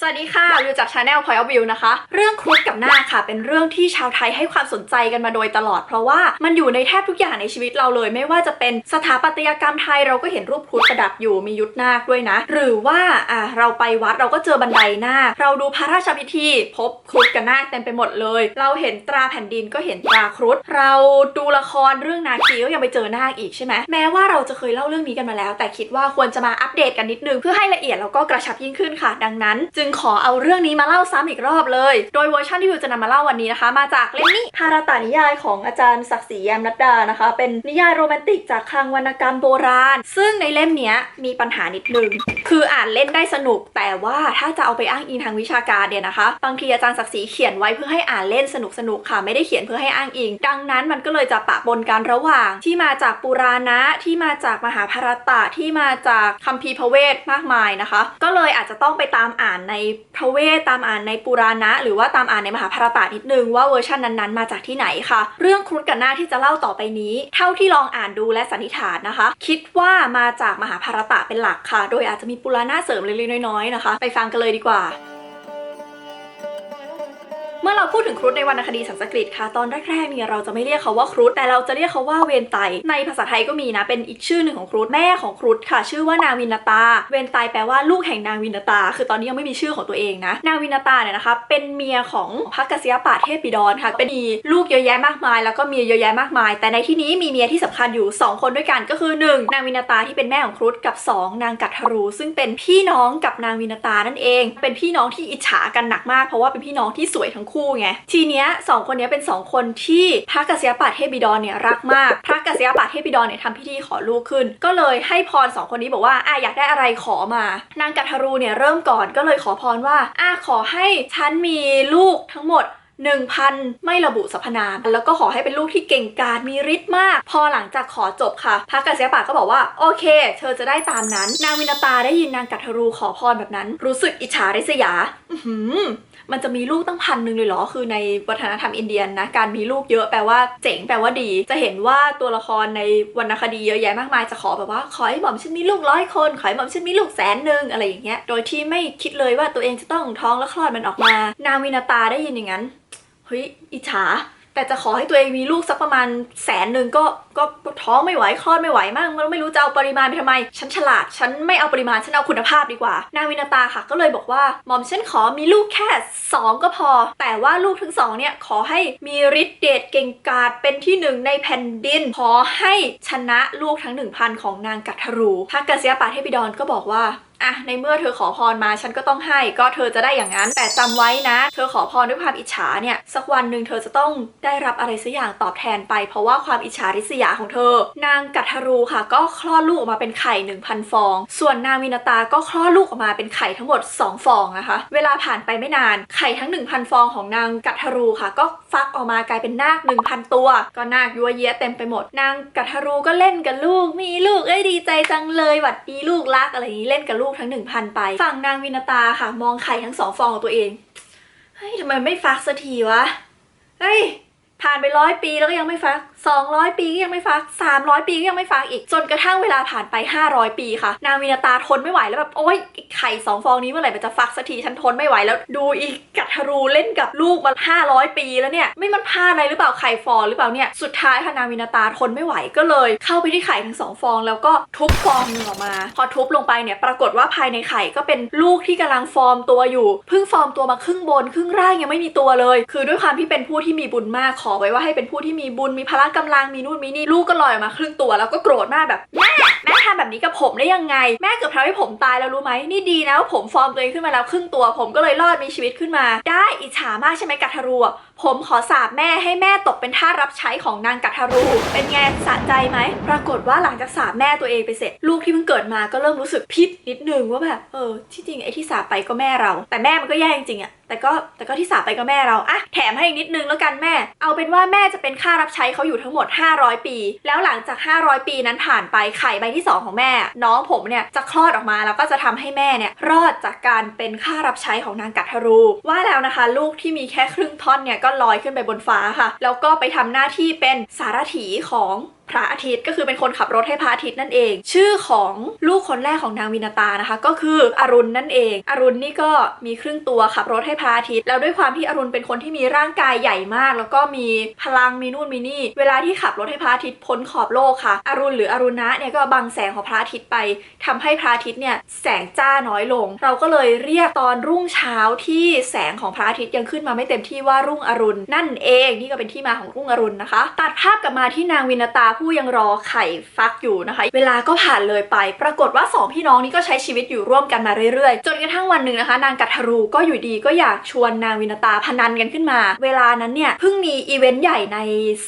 สวัสดีค่ะวิวจาก Channel Point of View นะคะเรื่องครุฑกับนาคค่ะเป็นเรื่องที่ชาวไทยให้ความสนใจกันมาโดยตลอดเพราะว่ามันอยู่ในแทบทุกอย่างในชีวิตเราเลยไม่ว่าจะเป็นสถาปัตยกรรมไทยเราก็เห็นรูปครุฑประดับอยู่มียุทธนาคด้วยนะหรือว่าเราไปวัดเราก็เจอบันไดนาคเราดูพระราชพิธีพบครุฑกับนาคเต็มไปหมดเลยเราเห็นตราแผ่นดินก็เห็นตราครุฑเราดูละครเรื่องนาคีก็ยังไปเจอนาคอีกใช่ไหมแม้ว่าเราจะเคยเล่าเรื่องนี้กันมาแล้วแต่คิดว่าควรจะมาอัปเดตกันนิดนึงเพื่อให้ละเอียดแล้วก็กระชับยิ่งขึ้นค่ะดังนั้นจึงขอเอาเรื่องนี้มาเล่าซ้ำอีกรอบเลยโดยเวอร์ชันที่วิวจะนำมาเล่าวันนี้นะคะมาจากเล่มนี้ภารตานิยายของอาจารย์ศักดิ์ศรีแย้มรัตดานะคะเป็นนิยายโรแมนติกจากคลังวรรณกรรมโบราณซึ่งในเล่มนี้มีปัญหานิดนึงคืออ่านเล่นได้สนุกแต่ว่าถ้าจะเอาไปอ้างอิงทางวิชาการเนี่ยนะคะบางทีอาจารย์ศักดิ์ศรีเขียนไว้เพื่อให้อ่านเล่นสนุกค่ะไม่ได้เขียนเพื่อให้อ้างอิงดังนั้นมันก็เลยจะปะปนกันระหว่างที่มาจากปุราณะที่มาจากมหาภารตะที่มาจากคัมภีร์พระเวทมากมายนะคะก็เลยอาจจะต้องไปตามอ่านในพระเวทตามอ่านในปุราณะหรือว่าตามอ่านในมหาภารตะนิดนึงว่าเวอร์ชันนั้นๆมาจากที่ไหนค่ะเรื่องครุฑกับนาคที่จะเล่าต่อไปนี้เท่าที่ลองอ่านดูและสันนิษฐานนะคะคิดว่ามาจากมหาภารตะเป็นหลักค่ะโดยอาจจะมีปุราณะเสริมเล็กๆน้อยๆนะคะไปฟังกันเลยดีกว่าเมื่อเราพูดถึงครุฑในวรรณคดีสันสกฤตค่ะตอนแรกๆเนี่ยเราจะไม่เรียกเขาว่าครุฑแต่เราจะเรียกเขาว่าเวนไตในภาษาไทยก็มีนะเป็นอีกชื่อหนึ่งของครุฑแม่ของครุฑค่ะชื่อว่านางวินตาเวนไตแปลว่าลูกแห่งนางวินตาคือตอนนี้ยังไม่มีชื่อของตัวเองนะนางวินตาเนี่ยนะคะเป็นเมียของพระกษียปะเทพบิดรค่ะเป็นมีลูกเยอะแยะมากมายแล้วก็เมียเยอะแยะมากมายแต่ในที่นี้มีเมียที่สำคัญอยู่2คนด้วยกันก็คือ1นางวินตาที่เป็นแม่ของครุฑกับ2นางกัทธรูซึ่งเป็นพี่น้องกับนางวินตานั่นเองเป็นพี่น้องที่อิจฉากันหนักมากเพราะว่าเป็นพี่น้องที่สวยทั้งคู่ไงทีเนี้ย2คนนี้เป็น2คนที่พระกษียปะเทพบิดรเนี่ยรักมากพระกษียปะเทพบิดรเนี่ยทำพิธีขอลูกขึ้นก็เลยให้พร2คนนี้บอกว่าอยากได้อะไรขอมานางกัทธรูเนี่ยเริ่มก่อนก็เลยขอพรว่าขอให้ฉันมีลูกทั้งหมด1,000ไม่ระบุสรรพนามแล้วก็ขอให้เป็นลูกที่เก่งกาจมีฤทธิ์มากพอหลังจากขอจบค่ะพระกษียปะก็บอกว่าโอเคเธอจะได้ตามนั้นนางวินตาได้ยินนางกัทธรูขอพรแบบนั้นรู้สึกอิจฉาริษยามันจะมีลูกตั้ง1,000เลยเหรอคือในวัฒนธรรมอินเดียนะการมีลูกเยอะแปลว่าเจ๋งแปลว่าดีจะเห็นว่าตัวละครในวรรณคดีเยอะแยะมากมายจะขอแบบว่าขอให้หม่อมฉันมีลูก100 คนขอให้หม่อมฉันมีลูก100,000อะไรอย่างเงี้ยโดยที่ไม่คิดเลยว่าตัวเองจะต้องท้องและคลอดมันออกมานางวินตาได้ยินอย่างนั้นเฮ้ยอิจฉาแต่จะขอให้ตัวเองมีลูกสักประมาณ100,000ก็ท้องไม่ไหวคลอดไม่ไหวมั่งไม่รู้จะเอาปริมาณไปทำไมฉันฉลาดฉันไม่เอาปริมาณฉันเอาคุณภาพดีกว่านางวินตาค่ะก็เลยบอกว่าหม่อมฉันขอมีลูกแค่2ก็พอแต่ว่าลูกทั้ง2เนี่ยขอให้มีฤทธิ์เดชเก่งกาจเป็นที่1ในแผ่นดินขอให้ชนะลูกทั้ง 1,000ของนางกัทธรูพระกษียปะเทพบิดรก็บอกว่าในเมื่อเธอขอพรมาฉันก็ต้องให้ก็เธอจะได้อย่างนั้นแต่จำไว้นะเธอขอพรด้วยความอิจฉาเนี่ยสักวันหนึ่งเธอจะต้องได้รับอะไรสักอย่างตอบแทนไปเพราะว่าความอิจฉาริษยาของเธอนางกัทธรูค่ะก็คลอดลูกออกมาเป็นไข่ 1,000 ฟองส่วนนางวินตาก็คลอดลูกออกมาเป็นไข่ทั้งหมด2 ฟองนะคะเวลาผ่านไปไม่นานไข่ทั้ง 1,000 ฟองของนางกัทธรูค่ะก็ฟักออกมากลายเป็นนาค 1,000 ตัวก็นาคยัวเยียเต็มไปหมดนางกัทธรูก็เล่นกับลูกมีลูกดีใจจังเลยหวัดดีลูกรักอะไรอย่างนี้เล่นกับลูกทั้ง1,000ไปฝั่งนางวินตาค่ะมองไข่ทั้ง2 ฟองของตัวเองเฮ้ยทำไมไม่ฟักสักทีวะเฮ้ยผ่านไป100 ปีแล้วก็ยังไม่ฟัก200 ปีก็ยังไม่ฟัก300 ปีก็ยังไม่ฟักอีกจนกระทั่งเวลาผ่านไป500 ปีค่ะนางวินตาทนไม่ไหวแล้วแบบโอ๊ยไข่2 ฟองนี้เมื่อไหร่มันจะฟักสักทีฉันทนไม่ไหวแล้วดูอีกกัทธรูเล่นกับลูกมา500 ปีแล้วเนี่ยไม่มันพลาดอะไรหรือเปล่าไข่ฟองหรือเปล่าเนี่ยสุดท้ายค่ะนางวินตาทนไม่ไหวก็เลยเข้าไปที่ไข่ทั้ง2 ฟองแล้วก็ทุบฟองนึงออกมาพอทุบลงไปเนี่ยปรากฏว่าภายในไข่ก็เป็นลูกที่กำลังฟอร์มตัวอยู่เพิ่งฟอร์มตัวมาครึ่งบนครึ่งล่างยังไม่มีตัวเลยคือด้วยความที่เป็นผู้ที่มีบุญมากขอไว้ว่าให้เป็นผู้ที่มีบุญมีพละกำลังมีนู่นมีนี่ลูกก็ลอยออกมาครึ่งตัวแล้วก็โกรธมากแบบแม่ทำแบบนี้กับผมได้ยังไงแม่เกือบทำให้ผมตายแล้วรู้ไหมนี่ดีนะว่าผมฟอร์มตัวเองขึ้นมาแล้วครึ่งตัวผมก็เลยรอดมีชีวิตขึ้นมาได้อิจฉามากใช่ไหมกัทธรูผมขอสาปแม่ให้แม่ตกเป็นทาสรับใช้ของนางกัทธรูเป็นไงสะใจไหมปรากฏว่าหลังจากสาปแม่ตัวเองไปเสร็จลูกที่เพิ่งเกิดมาก็เริ่มรู้สึกผิดนิดนึงว่าแบบที่จริงไอ้ที่สาปไปก็แม่เราแต่แม่มันก็แย่จริงๆอะแต่ก็ที่สาปไปก็แม่เราแถมให้อีกนิดนึงแล้วกันแม่เอาเป็นว่าแม่จะเป็นค่ารับใช้เขาอยู่ทั้งหมด500 ปีแล้วหลังจาก500 ปีนั้นผ่านไปไข่ใบที่2ของแม่น้องผมเนี่ยจะคลอดออกมาแล้วก็จะทำให้แม่เนี่ยรอดจากการเป็นค่ารับใช้ของนางกัทธรูว่าแล้วนะคะลูกที่มีแค่ครึ่งท่อนเนี่ยก็ลอยขึ้นไปบนฟ้าค่ะแล้วก็ไปทำหน้าที่เป็นสารถีของ พระอาทิตย์ก็คือเป็นคนขับรถให้พระอาทิตย์นั่นเองชื่อของลูกคนแรกของนางวินาตานะคะก็คืออรุณนั่นเองอรุณนี่ก็มีครึ่งตัวขับรถให้พระอาทิตย์แล้วด้วยความที่อรุณเป็นคนที่มีร่างกายใหญ่มากแล้วก็มีพลังมีนู่นมีนี่เวลาที่ขับรถให้พระอาทิตย์พ้นขอบโลกค่ะอรุณหรืออรุณนะเนี่ยก็บังแสงของพระอาทิตย์ไปทำให้พระอาทิตย์เนี่ยแสงจ้าน้อยลงเราก็เลยเรียกตอนรุ่งเช้าที่แสงของพระอาทิตย์ยังขึ้นมาไม่เต็มที่ว่ารุ่งอรุณนั่นเองนี่ก็เป็นที่มาของรุ่งอรุณนะคะตัดภาพกลับมาที่นางวินาตาผู้ยังรอไข่ฟักอยู่นะคะเวลาก็ผ่านเลยไปปรากฏว่า2พี่น้องนี้ก็ใช้ชีวิตอยู่ร่วมกันมาเรื่อยๆจนกระทั่งวันหนึ่งนะคะนางกัทรูก็อยู่ดีก็อยากชวนนางวินาตาพนันกันขึ้นมาเวลานั้นเนี่ยเพิ่งมีอีเวนต์ใหญ่ใน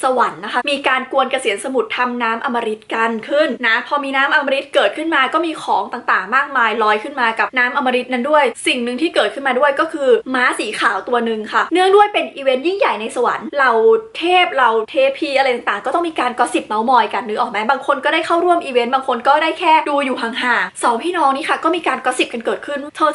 สวรรค์นะคะมีการกวนเกษียณสมุทรทำน้ำอมฤตกันขึ้นนะพอมีน้ำอมฤตเกิดขึ้นมาก็มีของต่างๆมากมายลอยขึ้นมากับน้ำอมฤตนั้นด้วยสิ่งหนึ่งที่เกิดขึ้นมาด้วยก็คือม้าสีขาวตัวหนึ่งค่ะเนื่องด้วยเป็นอีเวนต์ยิ่งใหญ่ในสวรรค์เหล่าเทพเหล่าเทพีอะไรต่างๆก็ต้องมีการกอสซิปเมาส์มอยกันนึกออกไหมบางคนก็ได้เข้าร่วมอีเวนต์บางคนก็ได้แค่ดูอยู่ห่างๆ2พี่น้องนี้ค่ะก็มีการกอสซิปกันเกิดขึ้นเธอ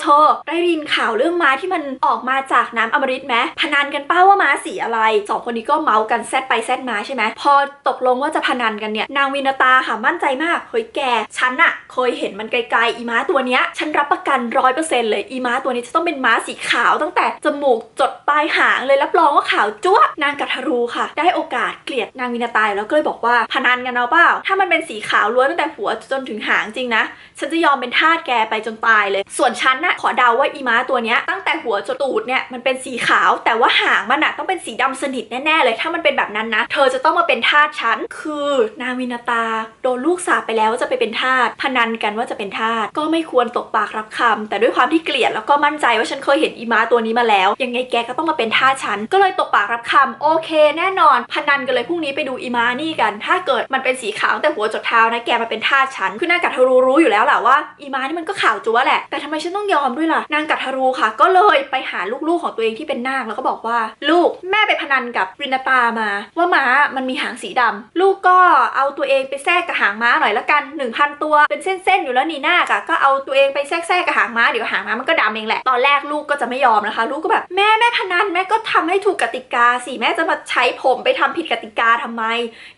ได้ยินข่าวเรื่องม้าที่มันออกมาจากน้ำอมฤตไหมพนันกันป้าว่าม้าสีอะไร2คนนี้ก็เมาส์กันแซดไปแซดมาใช่ไหมพอตกลงว่าจะพนันกันเนี่ยนางวินาตาค่ะมั่นใจมากเฮ้ยแกฉันอะเคยเห็นมันไกลๆอีม้าตัวเนี้ยฉันรับประกัน 100% เลยอีม้าตัวนี้จะต้องเป็นม้าสีขาวตั้งแต่จมูกจดปลายหางเลยรับรองว่าขาวจั๊วนางกัทรูค่ะได้โอกาสเกลียดนางวินาตาแล้วก็เลยบอกว่าพนันกันเอาเปล่าถ้ามันเป็นสีขาวล้วนตั้งแต่หัวจนถึงหางจริงนะฉันจะยอมเป็นทาสแกไปจนตายเลยส่วนฉันน่ะขอเดาว่าอีม้าตัวเนี้ยตั้งแต่หัวจนตูดเนี่ยมันเป็นสีขาวแต่ว่าหางมันน่ะต้องเป็นสีดำสนิทแน่ๆเลยถ้ามันเป็นแบบนั้นนะเธอจะต้องมาเป็นทาสฉันคือนางวินาตาโดนลูกสาปไปแล้วว่าจะไปเป็นทาสพนันกันว่าจะเป็นทาสก็ไม่ควรตกปากรับคำแต่ด้วยความที่เกลียดแล้วก็มั่นใจว่าฉันเคยเห็นอีม้าตัวนี้มาแล้วยังไงแกก็ต้องมาเป็นทาสฉันก็เลยตกปากรับคำโอเคแน่นอนพนันกันเลยพรุ่งนี้ไปดูอีม้านี่กันถ้าเกิดมันเป็นสีขาวแต่หัวจดเท้านะแกมาเป็นทาสฉันคือนางกัทรูรู้อยู่แล้วแหละว่าอีม้านี่มันก็ขาวจั๊วแหละแต่ทำไมฉันต้องยอมด้วยล่ะนางกัทรูค่ะก็เลยไปหาลูกๆของตัวเองที่เป็นนาคแล้วก็บอกว่าลูกแม่ไปพนันกับวินาตามาว่าม้ามันมีหางสีดำลูกก็เอาตัวเองไปแทรกกับหางม้าหน่อยละกัน 1,000 ตัวเป็นเส้นๆอยู่แล้วนี่นาคก็เอาตัวเองไปแทรกกับหางม้าเดี๋ยวหางม้ามันก็ดำเองแหละตอนแรกลูกก็จะไม่ยอมนะคะลูกก็แบบแม่พนันแม่ก็ทำให้ถูกกติกาสิแม่จะมาใช้ผมไปทำผิดกติกาทำไม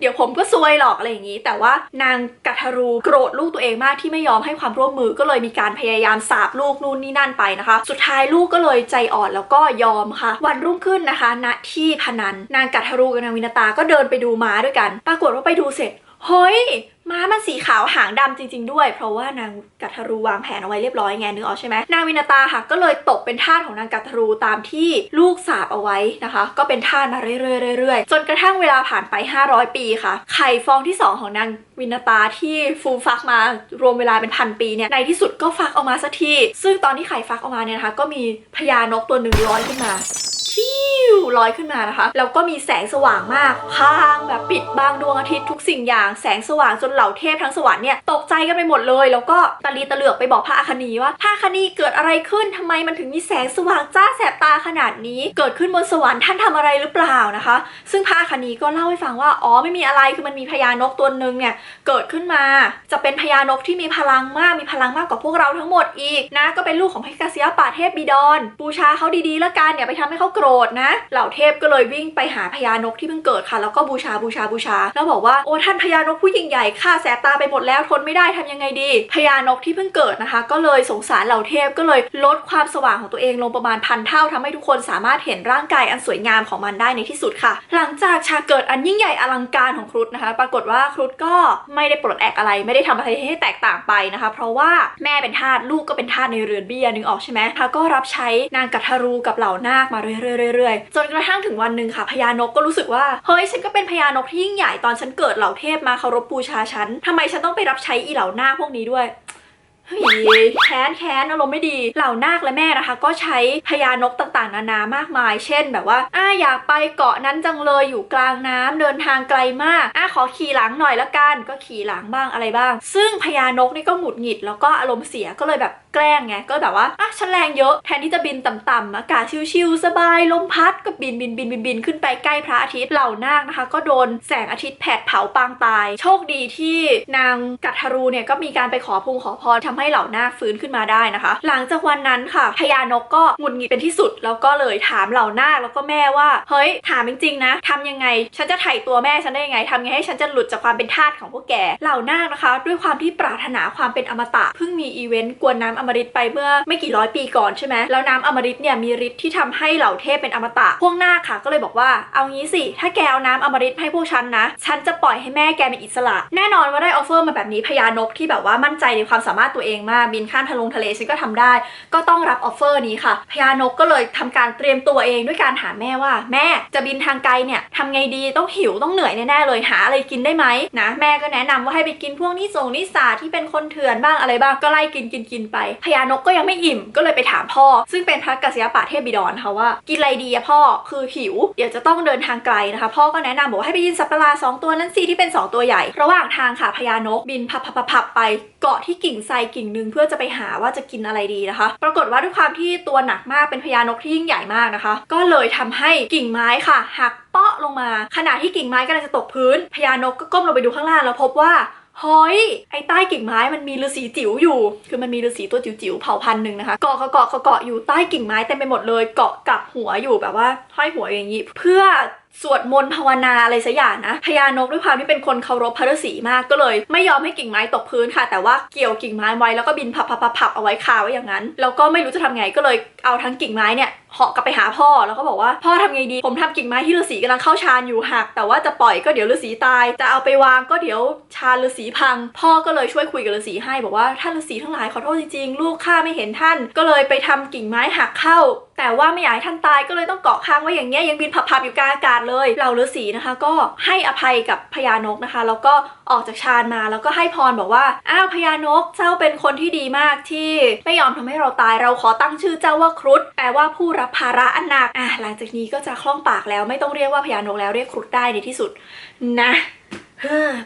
เดี๋ยวผมก็ซวยหรอกอะไรอย่างนี้แต่ว่านางกัทรูโกรธลูกตัวเองมากที่ไม่ยอมให้ความร่วมมือก็เลยมีการพยายามสาปลูกนู่นนี่นั่นไปนะคะสุดท้ายลูกก็เลยใจอ่อนแล้วก็ยอมค่ะวันรุ่งขึ้นนะคะณที่พนันนางกัทรูกับนางวินาตาก็เดินไปดูม้าด้วยกันปรากฏว่าไปดูเสร็จเฮ้ยม้ามันสีขาวหางดำจริงๆด้วยเพราะว่านางกัทรูวางแผนเอาไว้เรียบร้อยไงนึกออกใช่ไหมนางวินาตาค่ะก็เลยตกเป็นทาสของนางกัทรูตามที่ลูกสาปเอาไว้นะคะก็เป็นทาสมาเรื่อยๆจนกระทั่งเวลาผ่านไป500 ปีค่ะไข่ฟองที่2ของนางวินาตาที่ฟูมฟักมารวมเวลาเป็น1,000 ปีเนี่ยในที่สุดก็ฟักออกมาสักทีซึ่งตอนที่ไข่ฟักออกมาเนี่ยนะคะก็มีพญานกตัวหนึ่งลอยขึ้นมาลอยขึ้นมานะคะแล้วก็มีแสงสว่างมากพางแบบปิดบังดวงอาทิตย์ทุกสิ่งอย่างแสงสว่างจนเหล่าเทพทั้งสวรรค์เนี่ยตกใจกันไปหมดเลยแล้วก็ตะลีตะเหลือกไปบอกพระอาคนีว่าพระอาคนีเกิดอะไรขึ้นทำไมมันถึงมีแสงสว่างจ้าแสบตาขนาดนี้เกิดขึ้นบนสวรรค์ท่านทำอะไรหรือเปล่านะคะซึ่งพระอาคนีก็เล่าให้ฟังว่าอ๋อไม่มีอะไรคือมันมีพญานกตัวนึงเนี่ยเกิดขึ้นมาจะเป็นพญานกที่มีพลังมากกว่าพวกเราทั้งหมดอีกนะก็เป็นลูกของพระกษียปาเทพบิดรบูชาเขาดีๆแล้วกันอย่าไปทำให้เขาโกรธนะเหล่าเทพก็เลยวิ่งไปหาพญานกที่เพิ่งเกิดค่ะแล้วก็บูชาแล้วบอกว่าโอ้ท่านพญานกผู้ยิ่งใหญ่ข้าแสบตาไปหมดแล้วทนไม่ได้ทำยังไงดีพญานกที่เพิ่งเกิดนะคะก็เลยสงสารเหล่าเทพก็เลยลดความสว่างของตัวเองลงประมาณ1,000 เท่าทำให้ทุกคนสามารถเห็นร่างกายอันสวยงามของมันได้ในที่สุดค่ะหลังจากฉากเกิดอันยิ่งใหญ่อลังการของครุฑนะคะปรากฏว่าครุฑก็ไม่ได้ปลดแอกอะไรไม่ได้ทำอะไรให้แตกต่างไปนะคะเพราะว่าแม่เป็นทาสลูกก็เป็นทาสในเรือนเบี้ยนึกออกใช่ไหมก็รับใช้นางกัทรูกับเหล่านาคมาเรื่อยๆจนกระทั่งถึงวันหนึ่งค่ะพญานกก็รู้สึกว่าเฮ้ยฉันก็เป็นพญานกที่ยิ่งใหญ่ตอนฉันเกิดเหล่าเทพมาเคารพบูชาฉันทำไมฉันต้องไปรับใช้อีเหล่านาคพวกนี้ด้วยเฮ้ยแค้นอารมณ์ไม่ดีเหล่านาคและแม่นะคะก็ใช้พญานกต่างๆนานามากมายเช่นแบบว่าอยากไปเกาะนั้นจังเลยอยู่กลางน้ำเดินทางไกลมากขอขี่หลังหน่อยละกันก็ขี่หลังบ้างอะไรบ้างซึ่งพญานกนี่ก็หงุดหงิดแล้วก็อารมณ์เสียก็เลยแบบ แกล้งไงก็แบบว่าฉันแรงเยอะแทนที่จะบินต่ำๆอากาศชิลๆสบายลมพัดก็บินขึ้นไปใกล้พระอาทิตย์เหล่านาคนะคะก็โดนแสงอาทิตย์แผดเผาปางตายโชคดีที่นางกัทรูเนี่ยก็มีการไปขอพรทำให้เหล่านาคฟื้นขึ้นมาได้นะคะหลังจากวันนั้นค่ะพญานกก็หงุดหงิดเป็นที่สุดแล้วก็เลยถามเหล่านาคแล้วก็แม่ว่าเฮ้ยถามจริงๆนะทำยังไงฉันจะไถ่ตัวแม่ฉันได้ยังไงทำยังไงให้ฉันจะหลุดจากความเป็นทาสของพวกแกเหล่านาคนะคะด้วยความที่ปรารถนาความเป็นอมตะเพิ่งมีอีเวนต์กวนน้ำอมฤตไปเมื่อไม่กี่ร้อยปีก่อนใช่ไหมแล้วน้ำอมฤตเนี่ยมีฤทธิ์ที่ทำให้เหล่าเทพเป็นอมตะพวกนาคค่ะก็เลยบอกว่าเอางี้สิถ้าแกเอาน้ำอมฤตให้พวกฉันนะฉันจะปล่อยให้แม่แกเป็นอิสระแน่นอนว่าได้ออฟเฟอร์มาแบบนี้พญานกที่แบบว่ามั่นใจในความสามารถตัวเองมากบินข้ามทะเลฉันก็ทำได้ก็ต้องรับออฟเฟอร์นี้ค่ะพญานกก็เลยทำการเตรียมตัวเองด้วยการถามแม่ว่าแม่จะบินทางไกลเนี่ยทำไงดีต้องหิวต้องเหนื่อยแน่ๆเลยหาอะไรกินได้ไหมนะแม่ก็แนะนำว่าให้ไปกินพวกนิสาที่เป็นคนเถื่อนบ้างอะไรบ้างก็ไล่กินไปพญานกก็ยังไม่อิ่มก็เลยไปถามพ่อซึ่งเป็นพระกัสสยปะเทพบิดรค่ะว่ากินอะไรดีอะพ่อคือหิวเดี๋ยวจะต้องเดินทางไกลนะคะพ่อก็แนะนำบอกให้ไปยินสัตว์ประหลาด2ตัวนั้นสิที่เป็น2ตัวใหญ่ระหว่างทางค่ะพญานกบินพับไปเกาะที่กิ่งไทรกิ่งนึงเพื่อจะไปหาว่าจะกินอะไรดีนะคะปรากฏว่าด้วยความที่ตัวหนักมากเป็นพญานกที่ยิ่งใหญ่มากนะคะก็เลยทำให้กิ่งไม้ค่ะหักเปาะลงมาขณะที่กิ่งไม้กำลังจะตกพื้นพญานกก็ก้มลงไปดูข้างล่างแล้วพบว่าเฮ้ยไอ้ใต้กิ่งไม้มันมีฤาษีจิ๋วอยู่คือมันมีฤาษีตัวจิ๋วเผ่าพันธุ์หนึ่งนะคะเกาะอยู่ใต้กิ่งไม้เต็มไปหมดเลยเกาะกับหัวอยู่แบบว่าห้อยหัวอย่างนี้เพื่อสวดมนต์ภาวนาอะไรสักอย่างนะพญานกด้วยความที่เป็นคนเคารพพระฤาษีมากก็เลยไม่ยอมให้กิ่งไม้ตกพื้นค่ะแต่ว่าเกี่ยวกิ่งไม้ไว้แล้วก็บินพับเอาไว้คาไว้อย่างนั้นแล้วก็ไม่รู้จะทำไงก็เลยเอาทั้งกิ่งไม้เนี่ยเหาะกลับไปหาพ่อแล้วก็บอกว่าพ่อทำไงดีผมทำกิ่งไม้ที่ฤาษีกำลังเข้าฌานอยู่หักแต่ว่าจะปล่อยก็เดี๋ยวฤาษีตายจะเอาไปวางก็เดี๋ยวฌานฤาษีพังพ่อก็เลยช่วยคุยกับฤาษีให้บอกว่าท่านฤาษีทั้งหลายขอโทษจริงๆลูกข้าไม่เห็นท่านก็เลยไปทำกิ่งไม้หักเข้าแต่ว่าไม่อยากให้ท่านตายก็เลยต้องเกาะค้างไว้อย่างเงี้ยยังบินพับอยู่กลางอากาศเลยเหล่าฤาษีนะคะก็ให้อภัยกับพญานกนะคะแล้วก็ออกจากฌานมาแล้วก็ให้พรบอกว่าอ้าวพญานกเจ้าเป็นคนที่ดีมากที่ไม่ยอมทำให้เราตายเราขอตั้งชื่อเจ้าว่าครุฑแปลว่าผู้รับภาระอันหนักหลังจากนี้ก็จะคล่องปากแล้วไม่ต้องเรียกว่าพญานกแล้วเรียกครุฑได้ในที่สุดนะ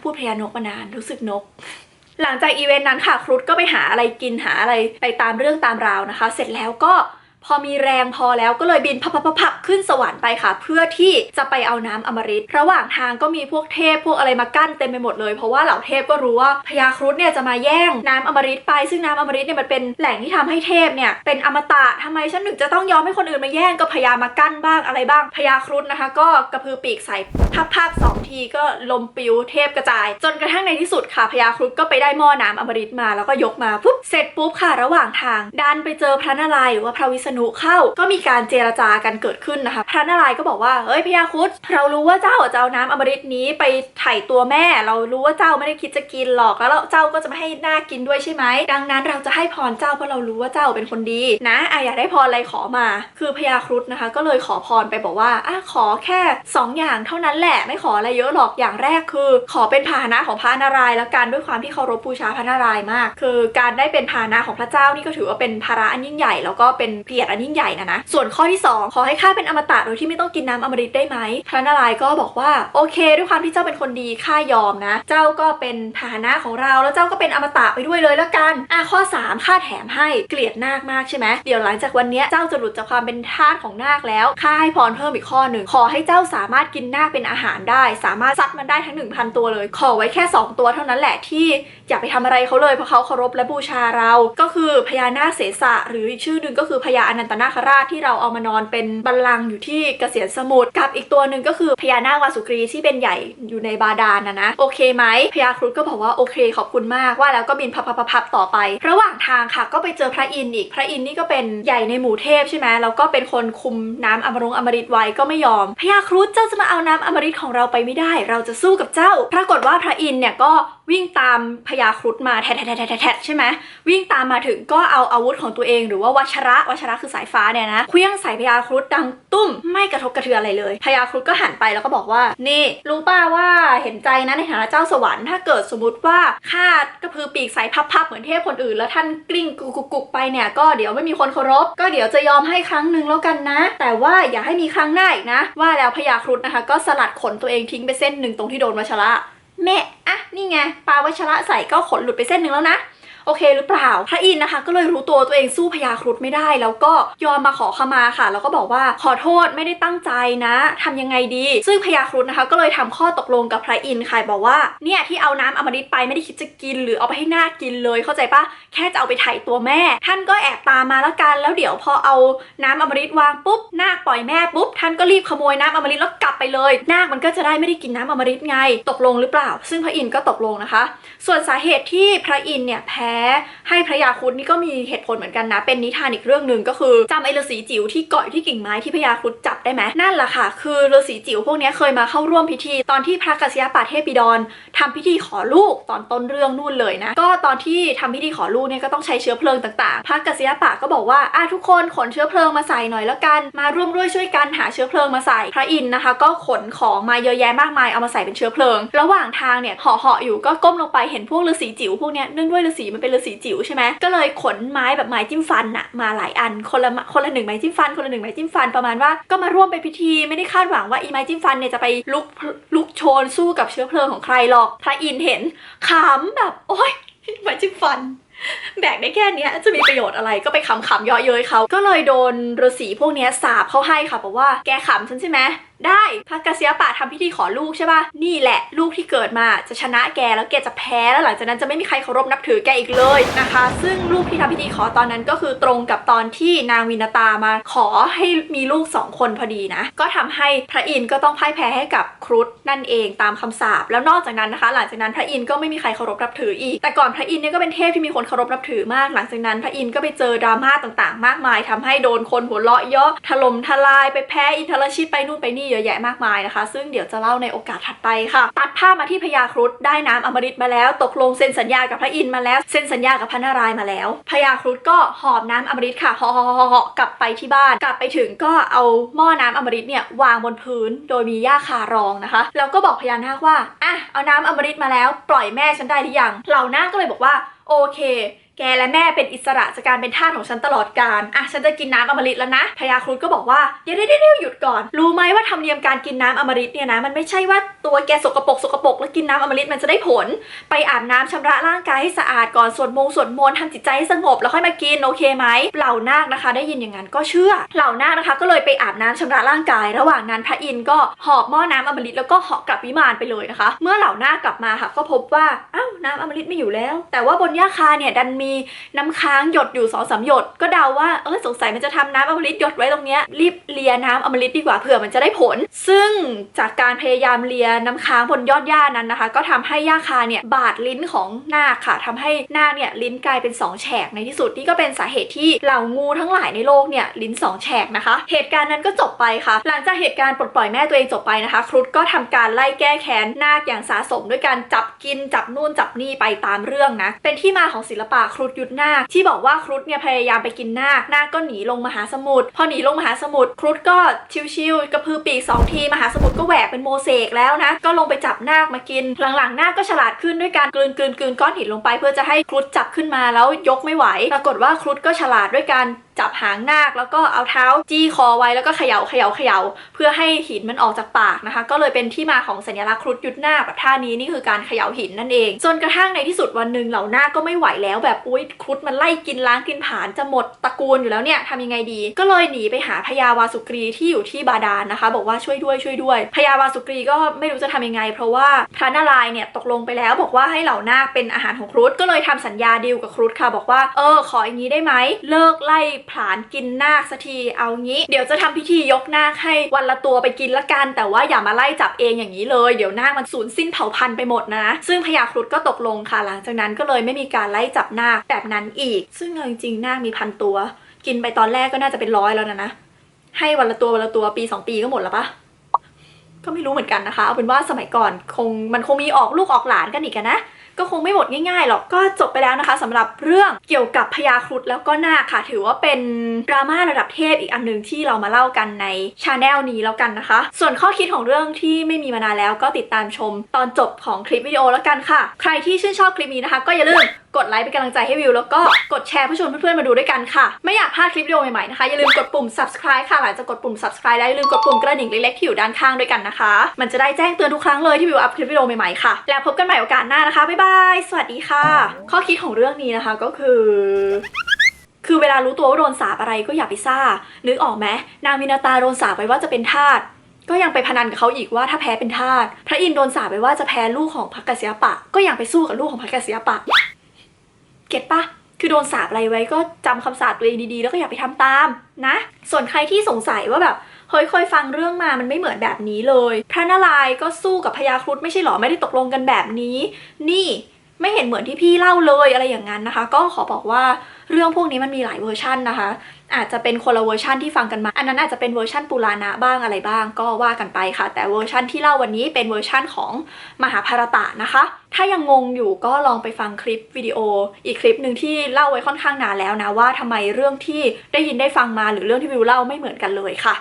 พูดพญานกมานานรู้สึกนกหลังจากอีเวนต์นั้นค่ะครุฑก็ไปหาอะไรกินหาอะไรไปตามเรื่องตามราวนะคะเสร็จแล้วก็พอมีแรงพอแล้วก็เลยบินพับขึ้นสวรรค์ไปค่ะเพื่อที่จะไปเอาน้ำอมฤตระหว่างทางก็มีพวกเทพพวกอะไรมากั้นเต็มไปหมดเลยเพราะว่าเหล่าเทพก็รู้ว่าพญาครุฑเนี่ยจะมาแย่งน้ำอมฤตไปซึ่งน้ำอมฤตเนี่ยมันเป็นแหล่งที่ทำให้เทพเนี่ยเป็นอมตะทำไมฉันถึงจะต้องยอมให้คนอื่นมาแย่งก็พญามากั้นบ้างอะไรบ้างพญาครุฑนะคะก็กระพือปีกใส่พับ2ทีก็ลมปิวเทพกระจายจนกระทั่งในที่สุดค่ะพญาครุฑก็ไปได้หม้อน้ำอมฤตมาแล้วก็ยกมาปุ๊บเสร็จปุ๊บค่ะระหว่างทางดันไปเจอพระนารายณ์หรือว่าพระวิษณุเข้าก็มีการเจรจากันเกิดขึ้นนะคะพระนารายณ์ก็บอกว่าเฮ้ยพญาครุฑเรารู้ว่าเจ้าจะเอาน้ำอมฤตนี้ไปไถ่ตัวแม่เรารู้ว่าเจ้าไม่ได้คิดจะกินหรอกแล้วเจ้าก็จะไม่ให้หน้ากินด้วยใช่ไหมดังนั้นเราจะให้พรเจ้าเพราะเรารู้ว่าเจ้าเป็นคนดีนะอยากได้พรอะไรขอมาคือพญาครุฑนะคะก็เลยขอพรไปบอกว่าขอแค่2อย่างเท่านั้นแหละไม่ขออะไรเยอะหรอกอย่างแรกคือขอเป็นพาหนะของพระนารายณ์แล้วกันด้วยความที่เคารพบูชาพระนารายณ์มากคือการได้เป็นพาหนะของพระเจ้านี่ก็ถือว่าเป็นภาระอันยิ่งใหญ่แล้วก็เป็นเกียรติอันยิ่งใหญ่นะส่วนข้อที่2ขอให้ข้าเป็นอมตะโดยที่ไม่ต้องกินน้ำอมฤตได้ไหมพระนารายณ์ก็บอกว่าโอเคด้วยความที่เจ้าเป็นคนดีข้ายอมนะเจ้าก็เป็นพาหนะของเราแล้วเจ้าก็เป็นอมตะไปด้วยเลยแล้วกันข้อ3ข้าแถมให้เกลียดนาคมากใช่ไหมเดี๋ยวหลังจากวันนี้เจ้าจะหลุดจากความเป็นทาสของนาคแล้วข้าให้พรเพิ่มอีกข้อหนึ่งขอให้เจ้าสามารถกินนาคเป็นอาหารได้สามารถซัดมันได้ทั้ง 1,000 ตัวเลยขอไว้แค่2ตัวเท่านั้นแหละที่อย่าไปทำอะไรเขาเลยเพราะเขาเคารพและบูชาเราก็คือพญานาคเสสะหรืออีกชื่อหนึ่งก็คือพญาอนันตนาคราชที่เราเอามานอนเป็นบัลลังก์อยู่ที่เกษียณสมุทรกับอีกตัวหนึ่งก็คือพญานาควาสุกรีที่เป็นใหญ่อยู่ในบาดาลนะโอเคไหมพญาครุฑก็บอกว่าโอเคขอบคุณมากว่าแล้วก็บินพับต่อไประหว่างทางค่ะก็ไปเจอพระอินทร์อีกพระอินทร์นี่ก็เป็นใหญ่ในหมู่เทพใช่ไหมแล้วก็เป็นคนคุมน้ำอมฤตไว้ก็ไม่ยอมพญาครุฑเจ้าจะมาเอาน้ำอมฤตของเราไปไม่ได้เราจะสู้กับเจ้าปรากฏว่าพระอินทร์เนี่ยก็วิ่งตามพญาครุฑมาแทะใช่ไหมวิ่งตามมาถึงก็เอาอาวุธของตัวเองหรือว่าวัชระคือสายฟ้าเนี่ยนะเคลื่องใส่พญาครุฑดังตุ้มไม่กระทบกระเทือนอะไรเลยพญาครุฑก็หันไปแล้วก็บอกว่านี่รู้ป่าว่าเห็นใจนะในฐานะเจ้าสวรรค์ถ้าเกิดสมมติว่าข้ากระพือปีกใส่พับเหมือนเทพคนอื่นแล้วท่านกลิ้งกุกไปเนี่ยก็เดี๋ยวไม่มีคนเคารพก็เดี๋ยวจะยอมให้ครั้งหนึ่งแล้วกันนะแต่ว่าอย่าให้มีครั้งหน้าอีกนะว่าแล้วพญาครุฑนะคะก็สลัดขนตัวเองทิ้งไปเส้นหนึ่งตรงที่โดนวัชระแม่นี่ไงปลาวัชระใส่ก็ขนหลุดไปเส้นหนึ่งแล้วนะ โอเคหรือเปล่าพระอินทร์นะคะก็เลยรู้ตัวเองสู้พญาครุฑไม่ได้แล้วก็ยอมมาขอขมาค่ะแล้วก็บอกว่าขอโทษไม่ได้ตั้งใจนะทำยังไงดีซึ่งพญาครุฑนะคะก็เลยทำข้อตกลงกับพระอินทร์ค่ะบอกว่าเนี่ยที่เอาน้ำอมฤตไปไม่ได้คิดจะกินหรือเอาไปให้นาคกินเลยเข้าใจปะแค่จะเอาไปไถ่ตัวแม่ท่านก็แอบตามมาแล้วกันแล้วเดี๋ยวพอเอาน้ำอมฤตวางปุ๊บนาคปล่อยแม่ปุ๊บท่านก็รีบขโมยน้ำอมฤตแล้วกลับไปเลยนาคมันก็จะได้ไม่ได้กินน้ำอมฤตไงตกลงหรือเปล่าซึ่งพระอินทร์ก็ตกลงนะคะส่วนสาเหตุที่พระอินทร์เนี่ยแพ้ให้พระยาครุฑนี่ก็มีเหตุผลเหมือนกันนะเป็นนิทานอีกเรื่องหนึ่งก็คือจำไอ้ฤาษีจิ๋วที่เกาะอยู่ที่กิ่งไม้ที่พญาครุฑจับได้ไหมนั่นแหละค่ะคือฤาษีจิ๋วพวกนี้เคยมาเข้าร่วมพิธีตอนที่พระกัสสยปะเทพบิดรทำพิธีขอลูกตอนต้นเรื่องนู่นเลยนะก็ตอนที่ทำพิธีขอลูกเนี่ยก็ต้องใช้เชื้อเพลิงต่างๆพระกัสสยปะก็บอกว่าทุกคนขนเชื้อเพลิงมาใส่หน่อยแล้วกันมาร่วมด้วยช่วยกันหาเชื้อเพลิงมาใส่พระอินทร์นะคะก็ขนของมาเยอะแยะมากมายเอามาใส่เป็นเชื้อเพลิงระหว่างทางเนี่ยเหาะอยู่ก็ก้มลงไปเห็นพวกฤาษีจิ๋วพวกเนี้ยเนื่องด้วยฤาษีมันเป็นฤาษีจิ๋วใช่ไหมก็เลยขนไม้แบบไม้จิ้มฟันอะมาหลายอันคนละหนึ่งไม้จิ้มฟันคนละหนึ่งไม้จิ้มฟันประมาณว่าก็มาร่วมเป็นพิธีไม่ได้คาดหวังว่าอีไม้จิ้มฟันเนี่ยจะไปลุกโชนสู้กับเชื้อเพลิงของใครหรอกพระอินทร์เห็นขำแบบโอ๊ยไม้จิ้มฟันแบกได้แค่นี้จะมีประโยชน์อะไรก็ไปขำเยาะเย้ยเขาก็เลยโดนฤาษีพวกนี้สาปเขาให้ค่ะบอกว่าแกขำฉันใช่ไหมได้พระกัสสยปะทำพิธีขอลูกใช่ป่ะนี่แหละลูกที่เกิดมาจะชนะแกแล้วแกจะแพ้แล้วหลังจากนั้นจะไม่มีใครเคารพนับถือแกอีกเลยนะคะซึ่งลูกที่ทำพิธีขอตอนนั้นก็คือตรงกับตอนที่นางวินตามาขอให้มีลูก2คนพอดีนะก็ทำให้พระอินทร์ก็ต้องพ่ายแพ้ให้กับครุฑนั่นเองตามคำสาปแล้วนอกจากนั้นนะคะหลังจากนั้นพระอินทร์ก็ไม่มีใครเคารพนับถืออีกแต่ก่อนพระอินทร์เนี่ยก็เป็นเทพที่มีคนเคารพนับถือมากหลังจากนั้นพระอินทร์ก็ไปเจอดราม่าต่างๆมากมายทำให้โดนคนหัวเราะเยาะถล่มทลายไปแพ้อินทรชิตไปนู่นไปนี่เยอะแยะมากมายซึ่งเดี๋ยวจะเล่าในโอกาสถัดไปค่ะตัดภาพมาที่พญาครุฑได้น้ำอมฤตมาแล้วตกลงเซ็นสัญญากับพระอินทร์มาแล้วเซ็นสัญญากับพระนารายณ์มาแล้วพญาครุฑก็หอบน้ำอมฤตค่ะเหาะกลับไปที่บ้านกลับไปถึงก็เอาหม้อน้ำอมฤตเนี่ยวางบนพื้นโดยมีหญ้าคารองนะคะแล้วก็บอกพญานาคว่าเอาน้ำอมฤตมาแล้วปล่อยแม่ฉันได้หรือยังเหล่านาคก็เลยบอกว่าโอเคแกและแม่เป็นอิสระจากการเป็นทาสของฉันตลอดกาลฉันจะกินน้ำอมฤตแล้วนะพญาครุฑก็บอกว่าเดี๋ยวหยุดก่อนรู้ไหมว่าธรรมเนียมการกินน้ำอมฤตเนี่ยนะมันไม่ใช่ว่าตัวแกสกปรกแล้วกินน้ำอมฤตมันจะได้ผลไปอาบน้ำชำระร่างกายให้สะอาดก่อนสวดมนต์ทำจิตใจให้สงบแล้วค่อยมากินโอเคไหมเหล่านาคนะคะได้ยินอย่างนั้นก็เชื่อเหล่านาคนะคะก็เลยไปอาบน้ำชำระร่างกายระหว่างนั้นพระอินทร์ก็หอบหม้อน้ำอมฤตแล้วก็เหาะกลับวิมานไปเลยนะคะเมื่อเหล่านาคกลับมาค่ะก็พบว่าน้ำอมฤตไม่อยู่แล้วแต่ว่าบนหญ้าคาเนี่ยดันมีน้ำค้างหยดอยู่2-3 หยดก็เดาว่าสงสัยมันจะทำน้ำอมฤตหยดไว้ตรงเนี้ยรีบเลียน้ำอมฤตดีกว่าเผื่อมันจะได้ผลซึ่งจากการพยายามเลียน้ำค้างบนยอดหญ้านั้นนะคะก็ทำให้หญ้าคาเนี่ยบาดลิ้นของนาคค่ะทำให้นาคเนี่ยลิ้นกลายเป็น2 แฉกในที่สุดนี่ก็เป็นสาเหตุที่เหล่างูทั้งหลายในโลกเนี่ยลิ้น2 แฉกนะคะเหตุการณ์นั้นก็จบไปค่ะหลังจากเหตุการณ์ปลดปล่อยแม่ตัวเองจบไปนะคะครุฑก็ทำการไล่แก้แค้นนาคอย่างสาสมด้วยการจับกินจับนู่นจับนี่ไปตามเรื่องนะเป็นที่มาของศิลปะครุฑยุทธนาคที่บอกว่าครุฑเนี่ยพยายามไปกินนาคก็หนีลงมหาสมุทรพอหนีลงมหาสมุทรครุฑก็ชิวๆกระพือปีก2 ทีมหาสมุทรก็แหวกเป็นโมเสกแล้วนะก็ลงไปจับนาคมากินหลังๆนาคก็ฉลาดขึ้นด้วยการกลืนก้อนหินลงไปเพื่อจะให้ครุฑจับขึ้นมาแล้วยกไม่ไหวปรากฏว่าครุฑก็ฉลาดด้วยการจับหางนาคแล้วก็เอาเท้าจี้คอไว้แล้วก็เขย่าเพื่อให้หินมันออกจากปากนะคะก็เลยเป็นที่มาของสัญลักษณ์ครุฑยุทธนาคแบบท่านี้นี่คือการเขย่าหินนั่นเองจนกระทั่งในที่สุดวันหนึ่งเหล่านาคก็ไม่ไหวแล้วแบบครุฑมันไล่กินล้างกินผลาญจะหมดตระกูลอยู่แล้วเนี่ยทำยังไงดีก็เลยหนีไปหาพญาวาสุกรีที่อยู่ที่บาดาลนะคะบอกว่าช่วยด้วยพญาวาสุกรีก็ไม่รู้จะทำยังไงเพราะว่าพระนารายณ์เนี่ยตกลงไปแล้วบอกว่าให้เหล่านาคเป็นอาหารของครุฑก็เลยทำสัญญาดีลกับครุฑค่ะบอกว่าขออย่างนี้ได้ไหมเลิกไล่ผลาญกินนาคสักทีเอางี้เดี๋ยวจะทำพิธียกนาคให้วันละตัวไปกินละกันแต่ว่าอย่ามาไล่จับเองอย่างนี้เลยเดี๋ยวนาคมันสูญสิ้นเผ่าพันธุ์ไปหมดนะซึ่งพญาครุฑก็ตกลงค่ะหลังจากนั้นก็เลยไม่มีการไล่จับนาคแบบนั้นอีกซึ่งจริงๆนาคมี1,000 ตัวกินไปตอนแรกก็น่าจะเป็น100แล้วนะให้วันละตัวปี2 ปีก็หมดแล้วปะก็ไม่รู้เหมือนกันนะคะเอาเป็นว่าสมัยก่อนมันคงมีออกลูกออกหลานกันอีกนะก็คงไม่หมดง่ายๆหรอกก็จบไปแล้วนะคะสำหรับเรื่องเกี่ยวกับพญาครุฑแล้วก็นาคค่ะถือว่าเป็นดราม่าระดับเทพอีกอันหนึ่งที่เรามาเล่ากันในชาแนลนี้แล้วกันนะคะส่วนข้อคิดของเรื่องที่ไม่มีมานานแล้วก็ติดตามชมตอนจบของคลิปวิดีโอแล้วกันค่ะใครที่ชื่นชอบคลิปนี้นะคะก็อย่าลืม กดไลค์เป็นกำลังใจให้วิวแล้วก็กดแชร์เพื่อชวนเพื่อนๆมาดูด้วยกันค่ะไม่อยากพลาดคลิปวิดีโอใหม่ๆนะคะอย่าลืมกดปุ่ม subscribe ค่ะหลังจากกดปุ่ม subscribe แล้วอย่าลืมกดปุ่มกระดิ่งเล็กๆที่อยู่ด้านข้างด้วยกันนะคะมันจะได้แจ้งเตือนทุกครั้งเลยที่วิวอัพคลิปวิดีโอใหม่ๆค่ะแล้วพบกันใหม่โอกาสหน้านะคะบ๊ายบายสวัสดีค่ะข้อคิดของเรื่องนี้นะคะก็คือเวลารู้ตัวว่าโดนสาปอะไรก็อย่าไปซ่านึกออกไหมนางมินาตาโดนสาปไปว่าจะเป็นทาสก็ยังไปพนันกับเขาอีกว่าถ้าแพ้เป็นทาสพระอินทร์โดนสาปไปว่าจะแพ้ลูกของพระกษิยปะก็ยังไปสู้กับลูกของพระกษิยปะเก็ตปะคือโดนสาปอะไรไว้ก็จำคำสาปตัวเองดีๆแล้วก็อย่าไปทำตามนะส่วนใครที่สงสัยว่าแบบเฮ้ยเคยฟังเรื่องมามันไม่เหมือนแบบนี้เลยพระนารายณ์ก็สู้กับพญาครุฑไม่ใช่หรอไม่ได้ตกลงกันแบบนี้นี่ไม่เห็นเหมือนที่พี่เล่าเลยอะไรอย่างนั้นนะคะก็ขอบอกว่าเรื่องพวกนี้มันมีหลายเวอร์ชันนะคะอาจจะเป็นคนละเวอร์ชันที่ฟังกันมาอันนั้นอาจจะเป็นเวอร์ชันปุราณะบ้างอะไรบ้างก็ว่ากันไปค่ะแต่เวอร์ชันที่เล่าวันนี้เป็นเวอร์ชันของมหาภารตะนะคะถ้ายังงงอยู่ก็ลองไปฟังคลิปวิดีโออีกคลิปหนึ่งที่เล่าไว้ค่อนข้างนานแล้วนะว่าทำไมเรื่องที่ได้ยินได้ฟังมาหรือเรื่องที่วิวเล่าไม่เหมือนกันเลยค่ะ